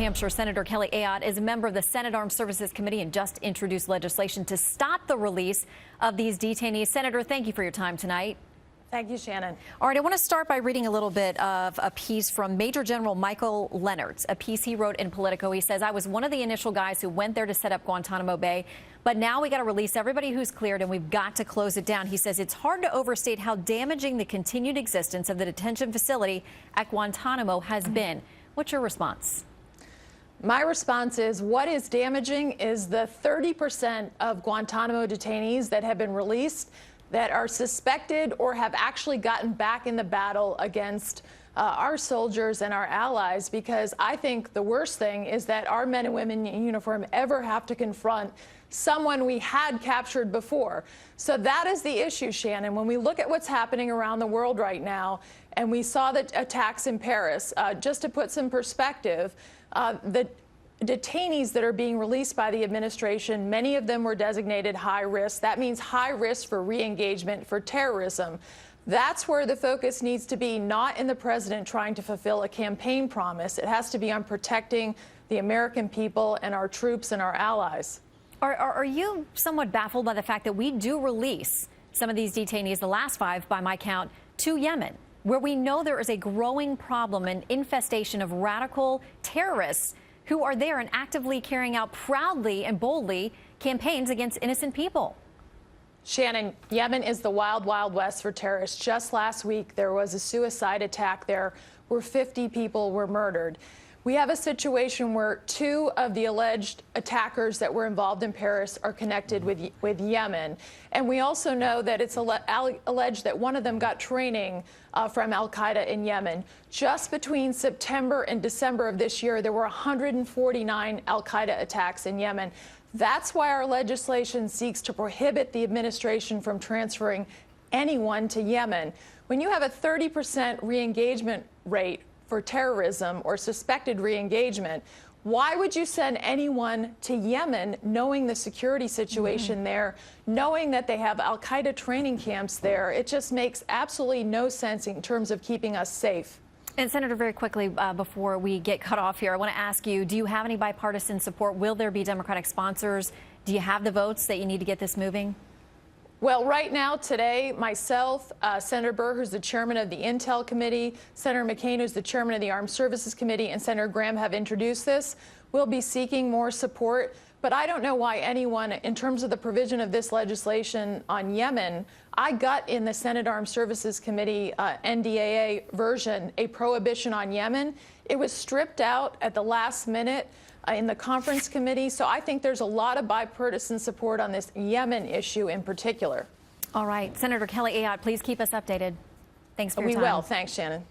Hampshire, Senator Kelly Ayotte is a member of the Senate Armed Services Committee and just introduced legislation to stop the release of these detainees. Senator, thank you for your time tonight. Thank you, Shannon. All right, I want to start by reading a little bit of a piece from Major General Michael Leonard's, a piece he wrote in Politico. He says, I was one of the initial guys who went there to set up Guantanamo Bay, but now we got to release everybody who's cleared and we've got to close it down. He says it's hard to overstate how damaging the continued existence of the detention facility at Guantanamo has been. What's your response? My response is what is damaging is the 30% of Guantanamo detainees that have been released that are suspected or have actually gotten back in the battle against our soldiers and our allies, because I think the worst thing is that our men and women in uniform ever have to confront someone we had captured before. So that is the issue, Shannon. When we look at what's happening around the world right now, and we saw the attacks in Paris, just to put some perspective, the detainees that are being released by the administration, many of them were designated high risk. That means high risk for re-engagement for terrorism. That's where the focus needs to be, not in the president trying to fulfill a campaign promise. It has to be on protecting the American people and our troops and our allies. Are you somewhat baffled by the fact that we do release some of these detainees, the last 5 by my count, to Yemen, where we know there is a growing problem, an infestation of radical terrorists who are there and actively carrying out proudly and boldly campaigns against innocent people? Shannon, Yemen is the wild, wild west for terrorists. Just last week, there was a suicide attack there where 50 people were murdered. We have a situation where 2 of the alleged attackers that were involved in Paris are connected with Yemen. And we also know that it's alleged that one of them got training from al-Qaeda in Yemen. Just between September and December of this year, there were 149 al-Qaeda attacks in Yemen. That's why our legislation seeks to prohibit the administration from transferring anyone to Yemen. When you have a 30% re-engagement rate for terrorism or suspected re-engagement, why would you send anyone to Yemen knowing the security situation there, knowing that they have al-Qaeda training camps there? It just makes absolutely no sense in terms of keeping us safe. And Senator, very quickly, before we get cut off here, I want to ask you, do you have any bipartisan support? Will there be Democratic sponsors? Do you have the votes that you need to get this moving? Well, right now, today, myself, Senator Burr, who's the chairman of the Intel Committee, Senator McCain, who's the chairman of the Armed Services Committee, and Senator Graham have introduced this. We'll be seeking more support. But I don't know why anyone, in terms of the provision of this legislation on Yemen, I got in the Senate Armed Services Committee NDAA version a prohibition on Yemen. It was stripped out at the last minute in the conference committee. So I think there's a lot of bipartisan support on this Yemen issue in particular. All right. Senator Kelly Ayotte, please keep us updated. Thanks for your time. We will. Thanks, Shannon.